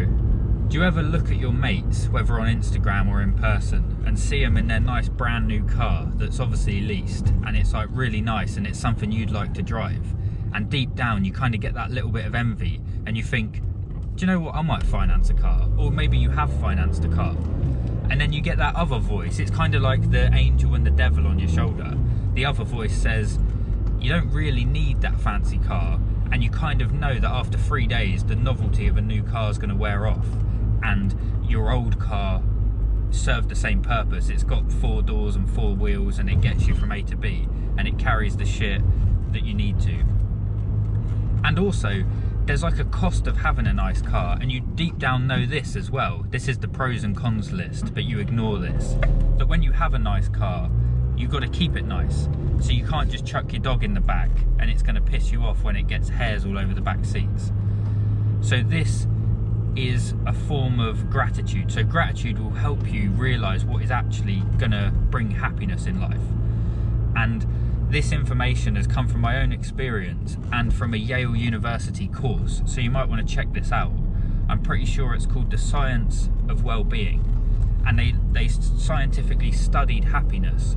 bro, do you ever look at your mates, whether on Instagram or in person, and see them in their nice brand new car that's obviously leased, and it's like really nice and it's something you'd like to drive, and deep down you kind of get that little bit of envy and you think, do you know what, I might finance a car, or maybe you have financed a car, and then you get that other voice. It's kind of like the angel and the devil on your shoulder. The other voice says you don't really need that fancy car, and you kind of know that after 3 days the novelty of a new car is going to wear off, and your old car served the same purpose. It's got 4 doors and 4 wheels, and it gets you from A to B, and it carries the shit that you need to. And also, there's like a cost of having a nice car, and you deep down know this as well. This is the pros and cons list, but you ignore this. That when you have a nice car, you've got to keep it nice. So you can't just chuck your dog in the back and it's going to piss you off when it gets hairs all over the back seats. So this is a form of gratitude. So gratitude will help you realise what is actually going to bring happiness in life. And this information has come from my own experience and from a Yale University course, so you might want to check this out. I'm pretty sure it's called The Science of Well-Being, and they scientifically studied happiness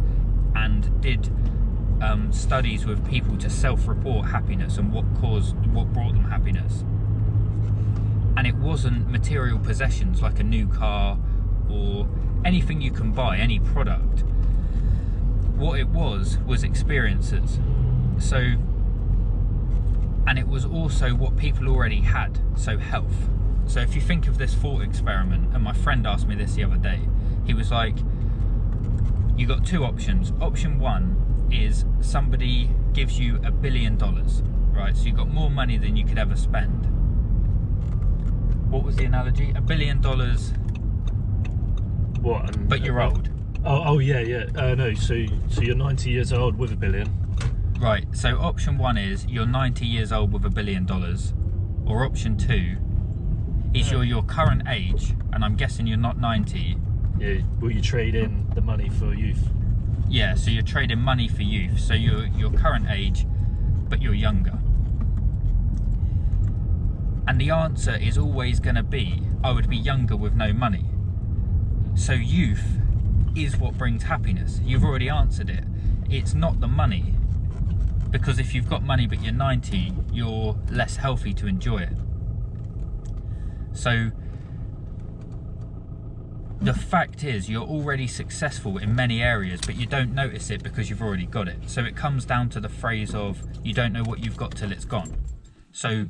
and did studies with people to self-report happiness and what brought them happiness. And it wasn't material possessions like a new car or anything you can buy, any product. What it was experiences. So, and it was also what people already had, so health. So if you think of this thought experiment, and my friend asked me this the other day, he was like, you got 2 options. Option 1 is somebody gives you $1 billion, right? So you've got more money than you could ever spend. What was the analogy? $1 billion. What? But you're old. Oh yeah. No, so you're 90 years old with $1 billion. Right, so option 1 is you're 90 years old with $1 billion. Or option 2 is you're your current age, and I'm guessing you're not 90. Yeah, will you trade in the money for youth? Yeah, so you're trading money for youth. So you're your current age, but you're younger. And the answer is always going to be, I would be younger with no money. So youth is what brings happiness. You've already answered it. It's not the money, because if you've got money but you're 90, you're less healthy to enjoy it. So the fact is you're already successful in many areas, but you don't notice it because you've already got it. So it comes down to the phrase of you don't know what you've got till it's gone. So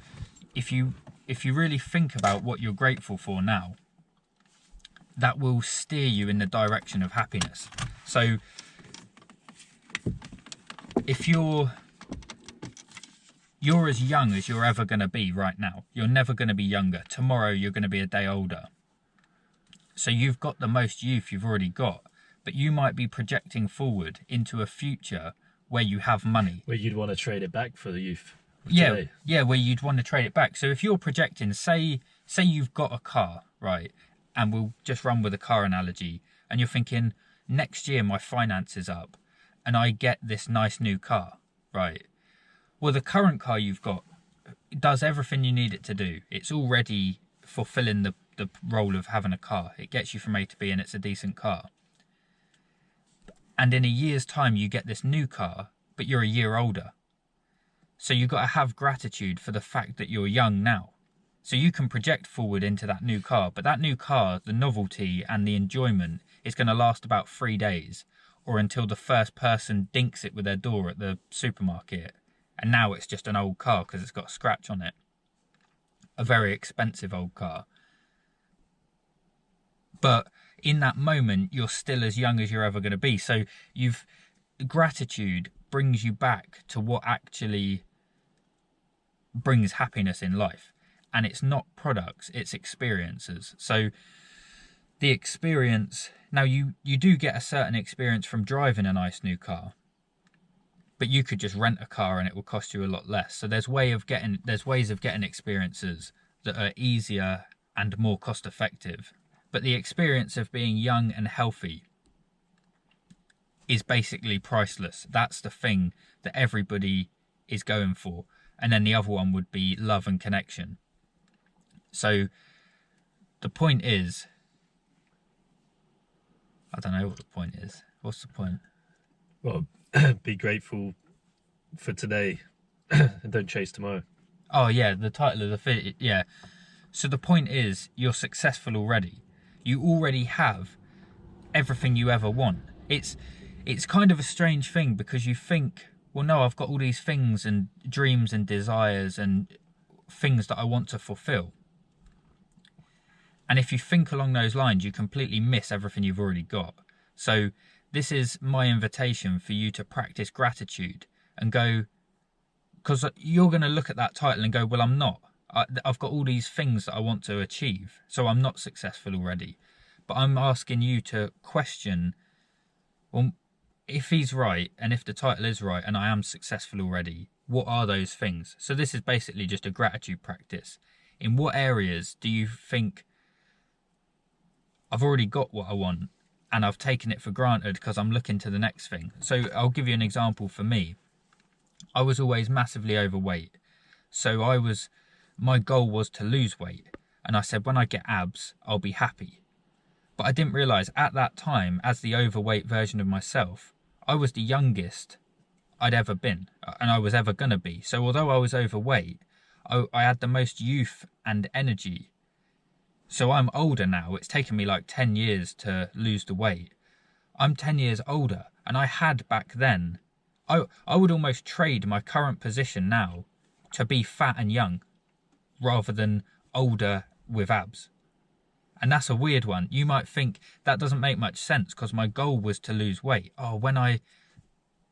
if you really think about what you're grateful for now, that will steer you in the direction of happiness. So if you're as young as you're ever going to be right now, you're never going to be younger. Tomorrow you're going to be a day older. So you've got the most youth you've already got, but you might be projecting forward into a future where you have money. Where you'd want to trade it back for the youth. Yeah, where you'd want to trade it back. So if you're projecting, say you've got a car, right? And we'll just run with a car analogy, and you're thinking, next year my finance is up and I get this nice new car, right? Well, the current car you've got does everything you need it to do. It's already fulfilling the role of having a car. It gets you from A to B and it's a decent car. And in a year's time you get this new car, but you're a year older. So you've got to have gratitude for the fact that you're young now. So you can project forward into that new car, but that new car, the novelty and the enjoyment is going to last about 3 days, or until the first person dinks it with their door at the supermarket. And now it's just an old car because it's got a scratch on it. A very expensive old car. But in that moment, you're still as young as you're ever going to be. So gratitude brings you back to what actually brings happiness in life. And it's not products, it's experiences. So the experience, now you do get a certain experience from driving a nice new car, but you could just rent a car and it will cost you a lot less. So there's ways of getting experiences that are easier and more cost effective. But the experience of being young and healthy is basically priceless. That's the thing that everybody is going for. And then the other one would be love and connection. So The point is, I don't know what the point is. What's the point? Well, be grateful for today and don't chase tomorrow. Oh yeah, the title of the video. Yeah. So the point is, you're successful already. You already have everything you ever want. It's kind of a strange thing because you think, well, no, I've got all these things and dreams and desires and things that I want to fulfill. And if you think along those lines, you completely miss everything you've already got. So this is my invitation for you to practice gratitude and go, because you're going to look at that title and go, well, I'm not. I've got all these things that I want to achieve, so I'm not successful already. But I'm asking you to question, well, if he's right and if the title is right and I am successful already, what are those things? So this is basically just a gratitude practice. In what areas do you think I've already got what I want and I've taken it for granted because I'm looking to the next thing? So I'll give you an example for me. I was always massively overweight. So my goal was to lose weight. And I said, when I get abs, I'll be happy. But I didn't realise at that time, as the overweight version of myself, I was the youngest I'd ever been and I was ever going to be. So although I was overweight, I had the most youth and energy. So I'm older now. It's taken me like 10 years to lose the weight. I'm 10 years older, and I had back then, I would almost trade my current position now to be fat and young rather than older with abs. And that's a weird one. You might think that doesn't make much sense because my goal was to lose weight. Oh,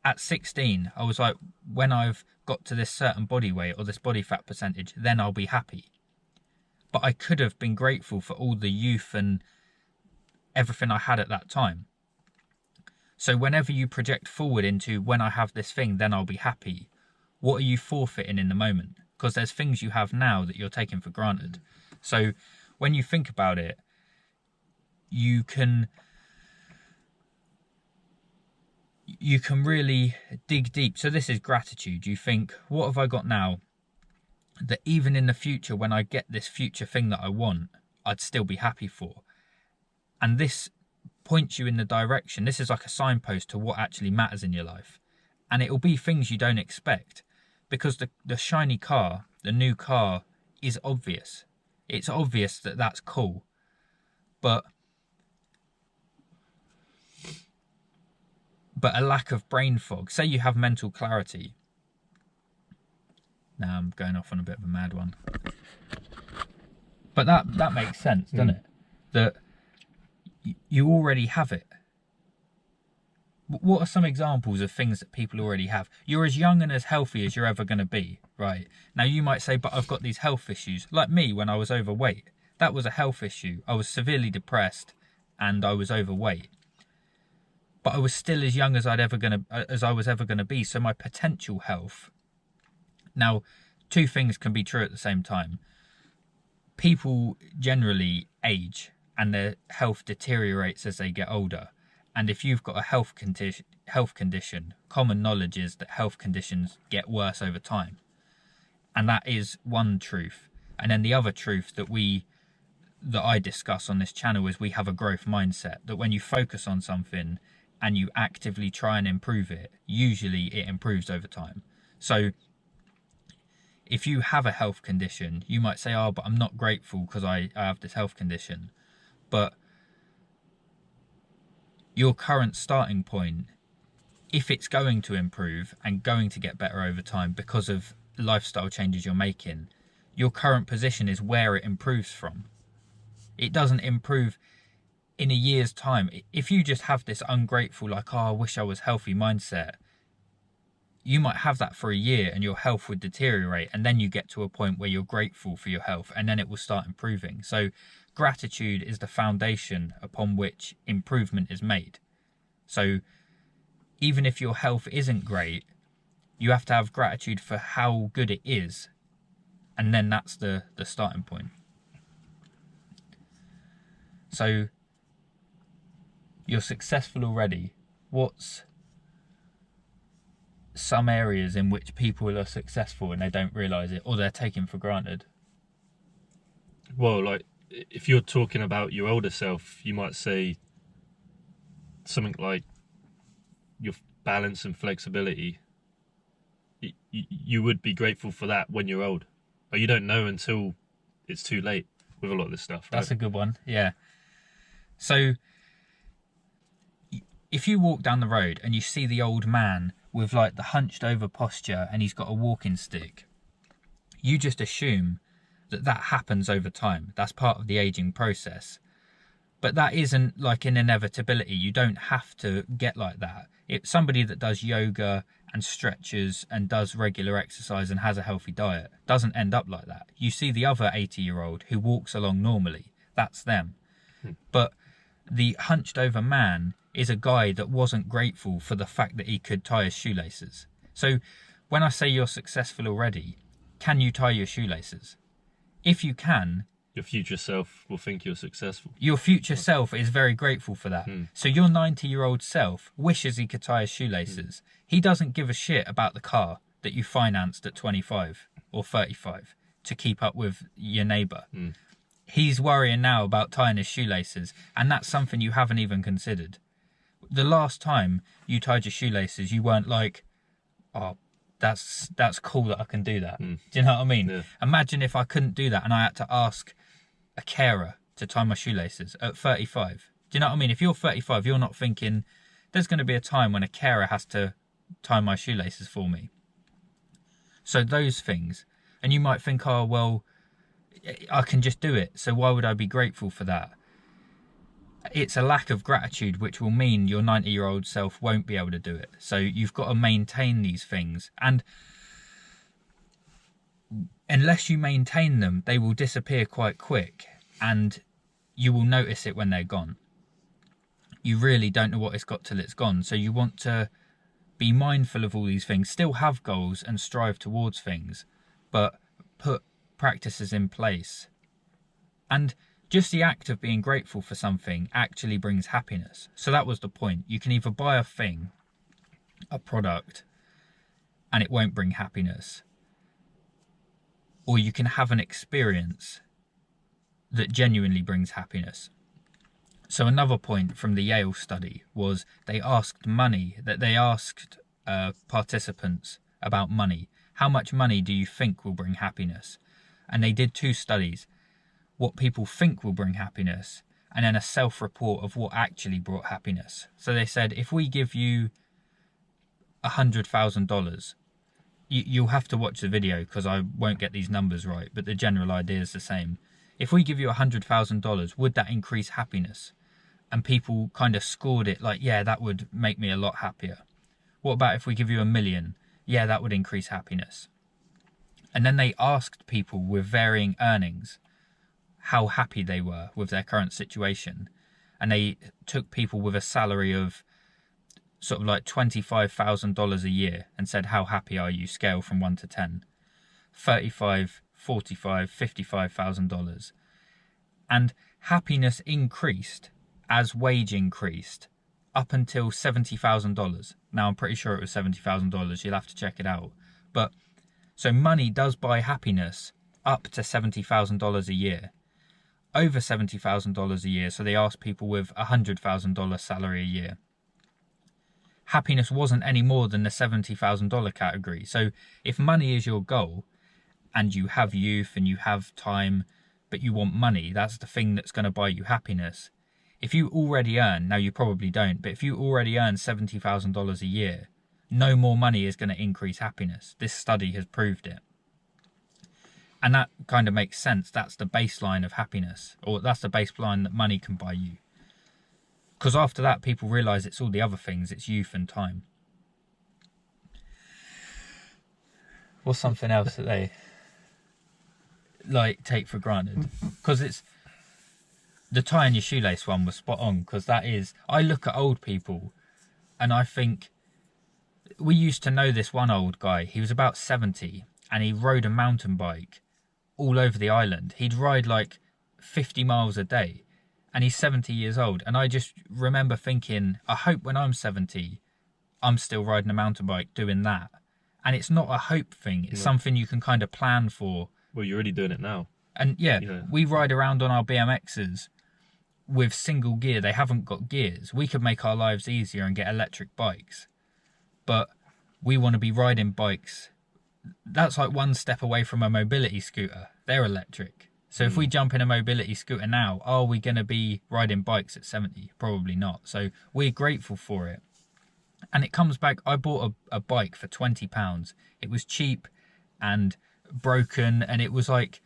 at 16, I was like, when I've got to this certain body weight or this body fat percentage, then I'll be happy. But I could have been grateful for all the youth and everything I had at that time. So whenever you project forward into when I have this thing, then I'll be happy, what are you forfeiting in the moment? Because there's things you have now that you're taking for granted. So when you think about it, you can really dig deep. So this is gratitude. You think, what have I got now that even in the future, when I get this future thing that I want, I'd still be happy for? And this points you in the direction. This is like a signpost to what actually matters in your life. And it'll be things you don't expect, because the shiny car, the new car, is obvious. It's obvious that that's cool. But a lack of brain fog. Say you have mental clarity. Now I'm going off on a bit of a mad one. But that makes sense, doesn't it? That you already have it. What are some examples of things that people already have? You're as young and as healthy as you're ever going to be, right? Now you might say, but I've got these health issues. Like me, when I was overweight, that was a health issue. I was severely depressed and I was overweight. But I was still as young as I was ever going to be. So my potential health. Now, two things can be true at the same time. People generally age and their health deteriorates as they get older. And if you've got a health condition, common knowledge is that health conditions get worse over time. And that is one truth. And then the other truth that I discuss on this channel is we have a growth mindset. That when you focus on something and you actively try and improve it, usually it improves over time. So if you have a health condition, you might say, oh, but I'm not grateful because I have this health condition. But your current starting point, if it's going to improve and going to get better over time because of lifestyle changes you're making, your current position is where it improves from. It doesn't improve in a year's time. If you just have this ungrateful, like, oh, I wish I was healthy mindset, you might have that for a year and your health would deteriorate, and then you get to a point where you're grateful for your health and then it will start improving. So gratitude is the foundation upon which improvement is made. So even if your health isn't great, you have to have gratitude for how good it is, and then that's the starting point. So you're successful already. What's some areas in which people are successful and they don't realise it, or they're taken for granted? Well, like if you're talking about your older self, you might say something like your balance and flexibility. You would be grateful for that when you're old, but you don't know until it's too late with a lot of this stuff, right? That's a good one. Yeah. So if you walk down the road and you see the old man with like the hunched over posture and he's got a walking stick, you just assume that that happens over time. That's part of the aging process. But that isn't like an inevitability. You don't have to get like that. If somebody that does yoga and stretches and does regular exercise and has a healthy diet doesn't end up like that. You see the other 80-year-old who walks along normally, that's them. But the hunched over man is a guy that wasn't grateful for the fact that he could tie his shoelaces. So when I say you're successful already, can you tie your shoelaces? If you can, Your future self will think you're successful. your future self is very grateful for that. So your 90-year-old self wishes he could tie his shoelaces. He doesn't give a shit about the car that you financed at 25 or 35 to keep up with your neighbour. He's worrying now about tying his shoelaces, and that's something you haven't even considered. The last time you tied your shoelaces, you weren't like, oh, that's cool that I can do that. Do you know what I mean? Yeah. Imagine if I couldn't do that and I had to ask a carer to tie my shoelaces at 35. Do you know what I mean? If you're 35, you're not thinking there's going to be a time when a carer has to tie my shoelaces for me. So those things, and you might think, oh, well, I can just do it, so why would I be grateful for that? It's a lack of gratitude, which will mean your 90-year-old self won't be able to do it. So you've got to maintain these things. And unless you maintain them, they will disappear quite quick. And you will notice it when they're gone. You really don't know what it's got till it's gone. So you want to be mindful of all these things. Still have goals and strive towards things. But put practices in place. And just the act of being grateful for something actually brings happiness. So that was the point. You can either buy a thing, a product, and it won't bring happiness. Or you can have an experience that genuinely brings happiness. So another point from the Yale study was they asked participants about money. How much money do you think will bring happiness? And they did 2 studies. What people think will bring happiness, and then a self-report of what actually brought happiness. So they said, if we give you $100,000, you'll have to watch the video because I won't get these numbers right, but the general idea is the same. If we give you $100,000, would that increase happiness? And people kind of scored it like, yeah, that would make me a lot happier. What about if we give you $1 million? Yeah, that would increase happiness. And then they asked people with varying earnings how happy they were with their current situation. And they took people with a salary of sort of like $25,000 a year and said, how happy are you? Scale from 1 to 10. $35,000, $45,000, $55,000. And happiness increased as wage increased up until $70,000. Now, I'm pretty sure it was $70,000. You'll have to check it out. But so money does buy happiness up to $70,000 a year. Over $70,000 a year, so they asked people with a $100,000 salary a year. Happiness wasn't any more than the $70,000 category. So if money is your goal, and you have youth and you have time, but you want money, that's the thing that's going to buy you happiness. If you already earn, now you probably don't, but if you already earn $70,000 a year, no more money is going to increase happiness. This study has proved it. And that kind of makes sense. That's the baseline of happiness, or that's the baseline that money can buy you. Because after that, people realise it's all the other things. It's youth and time. What's something else that they like take for granted? Because it's the tying your shoelace one was spot on. Because that is, I look at old people, and I think we used to know this one old guy. He was about 70, and he rode a mountain bike all over the island. He'd ride like 50 miles a day, and he's 70 years old. And I just remember thinking, I hope when I'm 70, I'm still riding a mountain bike doing that. And it's not a hope thing. It's something you can kind of plan for. Well, you're already doing it now. And yeah, Yeah. we ride around on our BMXs with single gear. They haven't got gears. We could make our lives easier and get electric bikes, but we want to be riding bikes. That's like one step away from a mobility scooter. They're electric. So if we jump in a mobility scooter now, are we going to be riding bikes at 70? Probably not. So we're grateful for it. And it comes back, I bought a bike for £20. It was cheap and broken, and it was like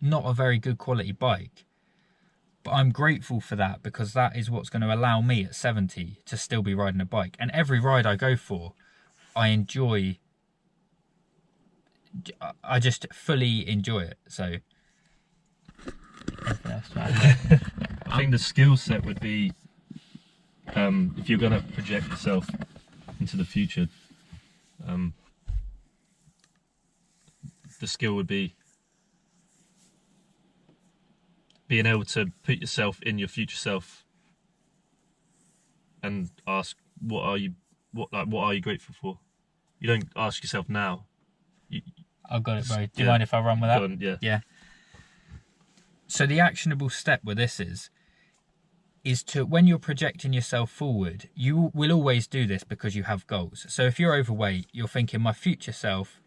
not a very good quality bike. But I'm grateful for that, because that is what's going to allow me at 70 to still be riding a bike. And every ride I go for, I enjoy. I just fully enjoy it. So I think the skill set would be, if you're going to project yourself into the future, the skill would be being able to put yourself in your future self and ask, what are you grateful for? You don't ask yourself now. I've got it, bro. Do you mind if I run with that? Go on, yeah. Yeah. So the actionable step with this is to, when you're projecting yourself forward, you will always do this because you have goals. So if you're overweight, you're thinking, my future self,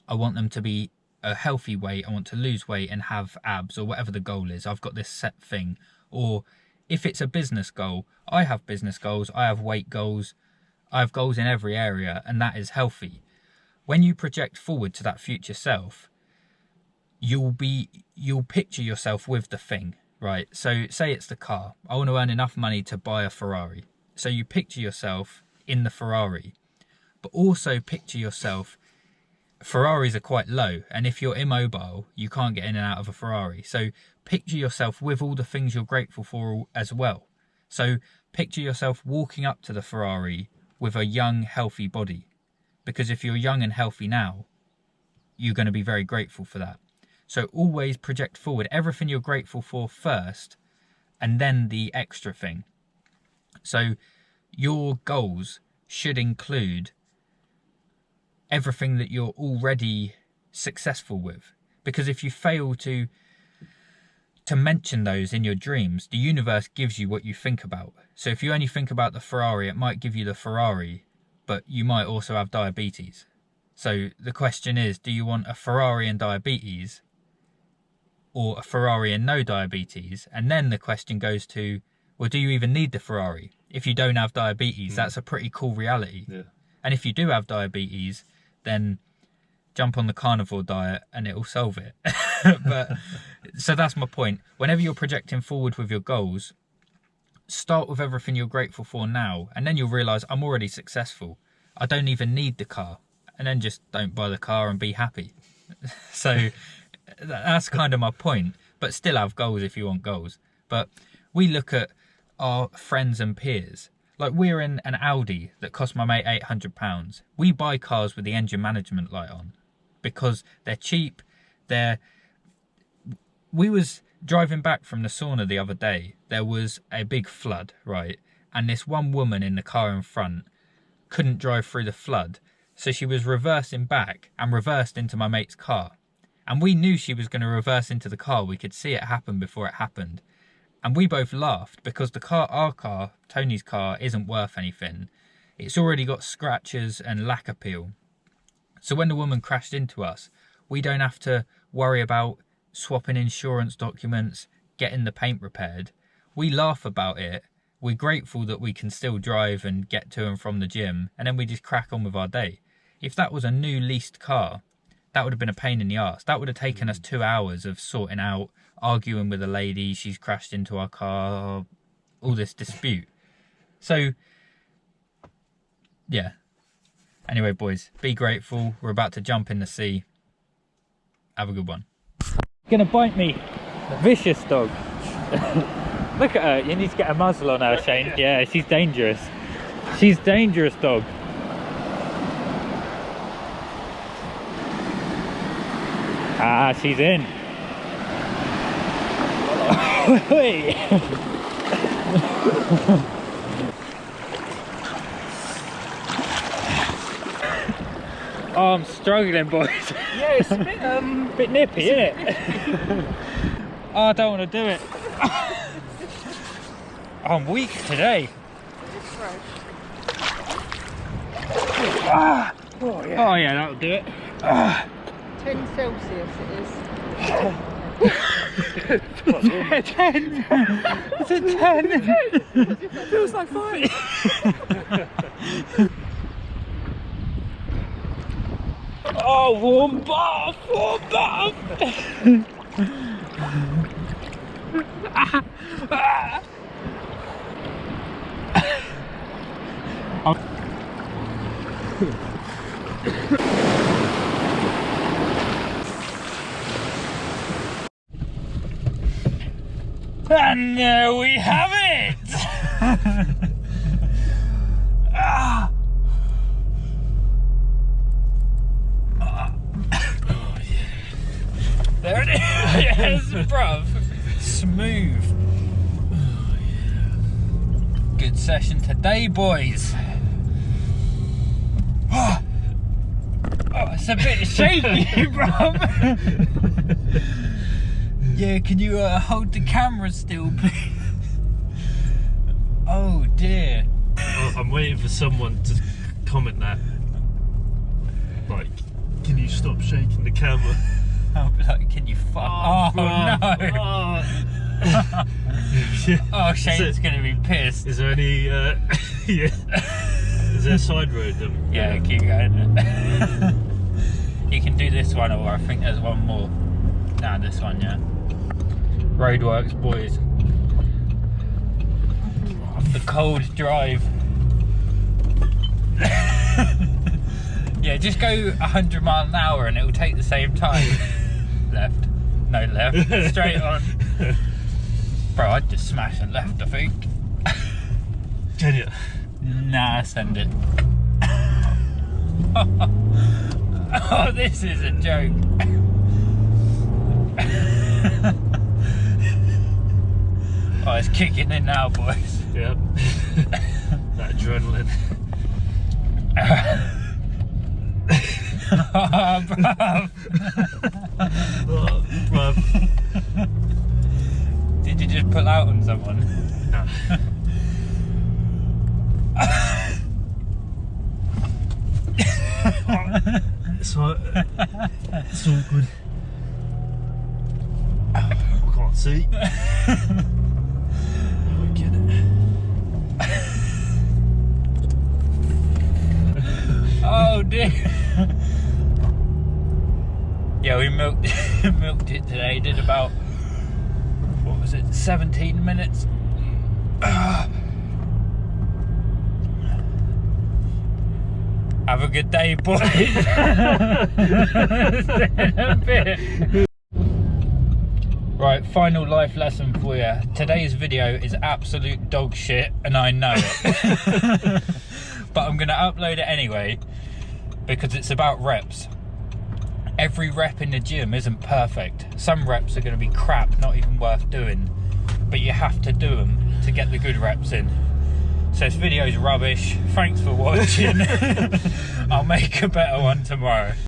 I want them to be a healthy weight. I want to lose weight and have abs, or whatever the goal is. I've got this set thing. Or if it's a business goal, I have business goals. I have weight goals. I have goals in every area, and that is healthy. When you project forward to that future self, you'll picture yourself with the thing, right? So say it's the car. I want to earn enough money to buy a Ferrari. So you picture yourself in the Ferrari, but also picture yourself, Ferraris are quite low, and if you're immobile, you can't get in and out of a Ferrari. So picture yourself with all the things you're grateful for as well. So picture yourself walking up to the Ferrari with a young, healthy body. Because if you're young and healthy now, you're going to be very grateful for that. So always project forward everything you're grateful for first, and then the extra thing. So your goals should include everything that you're already successful with. Because if you fail to mention those in your dreams, the universe gives you what you think about. So if you only think about the Ferrari, it might give you the Ferrari, but you might also have diabetes. So the question is, do you want a Ferrari and diabetes, or a Ferrari and no diabetes? And then the question goes to, well, do you even need the Ferrari? If you don't have diabetes, that's a pretty cool reality. Yeah. And if you do have diabetes, then jump on the carnivore diet and it will solve it. But so that's my point. Whenever you're projecting forward with your goals, start with everything you're grateful for now, and then you'll realize, I'm already successful. I don't even need the car. And then just don't buy the car and be happy. So that's kind of my point. But still have goals if you want goals. But we look at our friends and peers. Like, we're in an Audi that cost my mate £800. We buy cars with the engine management light on because they're cheap. We was driving back from the sauna the other day. There was a big flood, right? And this one woman in the car in front couldn't drive through the flood. So she was reversing back and reversed into my mate's car. And we knew she was going to reverse into the car. We could see it happen before it happened. And we both laughed because our car, Tony's car, isn't worth anything. It's already got scratches and lacquer peel. So when the woman crashed into us, we don't have to worry about swapping insurance documents, getting the paint repaired. We laugh about it. We're grateful that we can still drive and get to and from the gym, and then we just crack on with our day. If that was a new leased car, that would have been a pain in the arse. That would have taken us 2 hours of sorting out, arguing with a lady, she's crashed into our car, all this dispute. So, yeah. Anyway, boys, be grateful. We're about to jump in the sea. Have a good one. Gonna bite me. Vicious dog. Look at her. You need to get a muzzle on her, Shane. Yeah, she's dangerous. She's dangerous, dog. Ah, she's in. Oh, I'm struggling, boys. Yeah, it's a Bit nippy, isn't it? Oh, I don't want to do it. I'm weak today. It's fresh. Ah. Oh yeah. Oh yeah, that'll do it. 10 Celsius it is. 10. It's a 10. It feels like 5. Oh, warm bath, warm bath. And there we have it! Ah. Oh, yeah. There it is! Yes, bruv! Smooth. Oh, yeah. Good session today, boys. Oh, it's a bit shaky, bruv. Yeah, can you hold the camera still, please? Oh dear. I'm waiting for someone to comment that. Like, can you stop shaking the camera? I'll be like, can you fuck? Oh, no. Oh, Shane's gonna be pissed. Is there any, yeah. Is there a side road then? Yeah, keep going. You can do this one, or I think there's one more. Nah, this one, yeah. Roadworks, boys. The cold drive. Yeah, just go 100 miles an hour and it will take the same time. Left. No, left. Straight on. Bro, I'd just smash a left, I think. Can you? Nah, send it. Oh, this is a joke. Oh, it's kicking in now, boys. Yep. That adrenaline. Oh, bruv. Oh, bruv. Did you just pull out on someone? No. It's all good. I can't see. We get it. Oh dear. Yeah, we milked it today. Did about, what was it, 17 minutes. Have a good day, boys. A bit. Right, final life lesson for you. Today's video is absolute dog shit, and I know it. But I'm gonna upload it anyway, because it's about reps. Every rep in the gym isn't perfect. Some reps are gonna be crap, not even worth doing. But you have to do them to get the good reps in. So this video's rubbish. Thanks for watching. I'll make a better one tomorrow.